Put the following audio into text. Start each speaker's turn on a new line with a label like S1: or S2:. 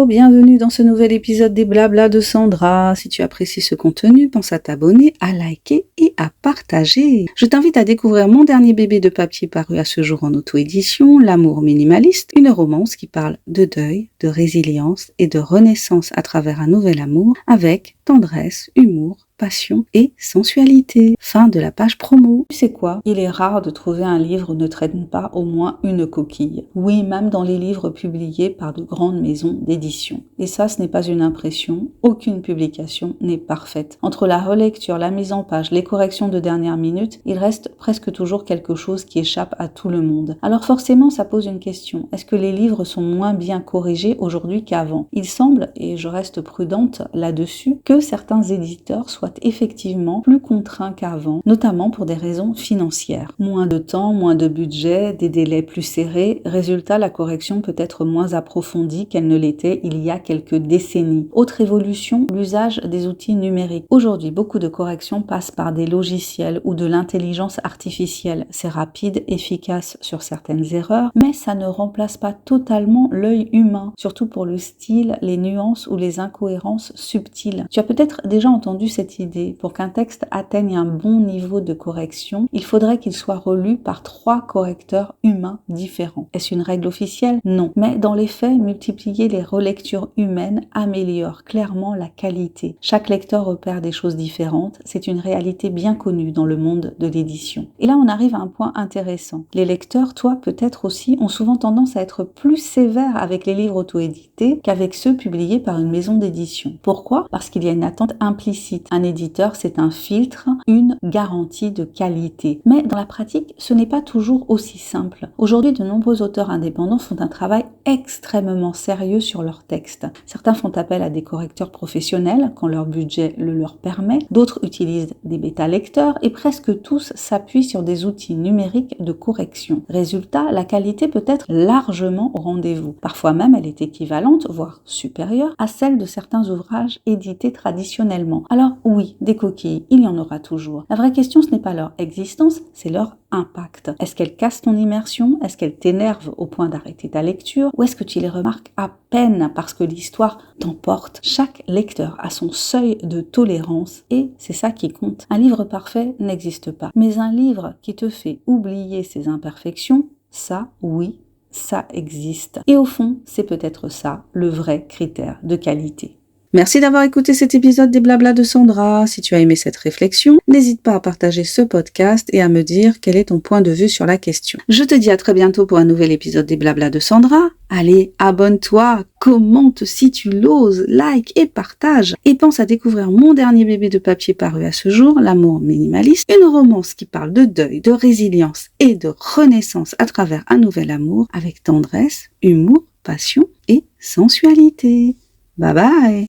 S1: bienvenue dans ce nouvel épisode des Blabla de Sandra. Si tu apprécies ce contenu, pense à t'abonner, à liker et à partager. Je t'invite à découvrir mon dernier bébé de papier paru à ce jour en auto-édition, L'amour minimaliste, une romance qui parle de deuil, de résilience et de renaissance à travers un nouvel amour avec tendresse, humour, passion et sensualité. Fin de la page promo. Tu sais quoi? Il est rare de trouver un livre ne traîne pas au moins une coquille. Oui, même dans les livres publiés par de grandes maisons d'édition. Et ça, ce n'est pas une impression. Aucune publication n'est parfaite. Entre la relecture, la mise en page, les corrections de dernière minute, il reste presque toujours quelque chose qui échappe à tout le monde. Alors forcément, ça pose une question. Est-ce que les livres sont moins bien corrigés aujourd'hui qu'avant? Il semble, et je reste prudente là-dessus, que certains éditeurs soient effectivement plus contraints qu'avant, notamment pour des raisons financières. Moins de temps, moins de budget, des délais plus serrés, résultat, la correction peut être moins approfondie qu'elle ne l'était il y a quelques décennies. Autre évolution, l'usage des outils numériques. Aujourd'hui, beaucoup de corrections passent par des logiciels ou de l'intelligence artificielle. C'est rapide, efficace sur certaines erreurs, mais ça ne remplace pas totalement l'œil humain, surtout pour le style, les nuances ou les incohérences subtiles. Tu as peut-être déjà entendu cette idée. Pour qu'un texte atteigne un bon niveau de correction, il faudrait qu'il soit relu par 3 correcteurs humains différents. Est-ce une règle officielle? Non. Mais dans les faits, multiplier les relectures humaines améliore clairement la qualité. Chaque lecteur repère des choses différentes. C'est une réalité bien connue dans le monde de l'édition. Et là, on arrive à un point intéressant. Les lecteurs, toi peut-être aussi, ont souvent tendance à être plus sévères avec les livres auto-édités qu'avec ceux publiés par une maison d'édition. Pourquoi? Parce qu'il y a une attente implicite. Un éditeur, c'est un filtre, une garantie de qualité. Mais dans la pratique, ce n'est pas toujours aussi simple. Aujourd'hui, de nombreux auteurs indépendants font un travail extrêmement sérieux sur leurs textes. Certains font appel à des correcteurs professionnels quand leur budget le leur permet. D'autres utilisent des bêta-lecteurs et presque tous s'appuient sur des outils numériques de correction. Résultat, la qualité peut être largement au rendez-vous. Parfois même, elle est équivalente, voire supérieure, à celle de certains ouvrages édités traditionnellement. Alors oui, des coquilles, il y en aura toujours. La vraie question, ce n'est pas leur existence, c'est leur impact. Est-ce qu'elles cassent ton immersion? Est-ce qu'elles t'énervent au point d'arrêter ta lecture? Ou est-ce que tu les remarques à peine parce que l'histoire t'emporte? Chaque lecteur a son seuil de tolérance et c'est ça qui compte. Un livre parfait n'existe pas. Mais un livre qui te fait oublier ses imperfections, ça, oui, ça existe. Et au fond, c'est peut-être ça, le vrai critère de qualité. Merci d'avoir écouté cet épisode des Blabla de Sandra. Si tu as aimé cette réflexion, n'hésite pas à partager ce podcast et à me dire quel est ton point de vue sur la question. Je te dis à très bientôt pour un nouvel épisode des Blabla de Sandra. Allez, abonne-toi, commente si tu l'oses, like et partage. Et pense à découvrir mon dernier bébé de papier paru à ce jour, L'amour minimaliste, une romance qui parle de deuil, de résilience et de renaissance à travers un nouvel amour avec tendresse, humour, passion et sensualité. Bye bye!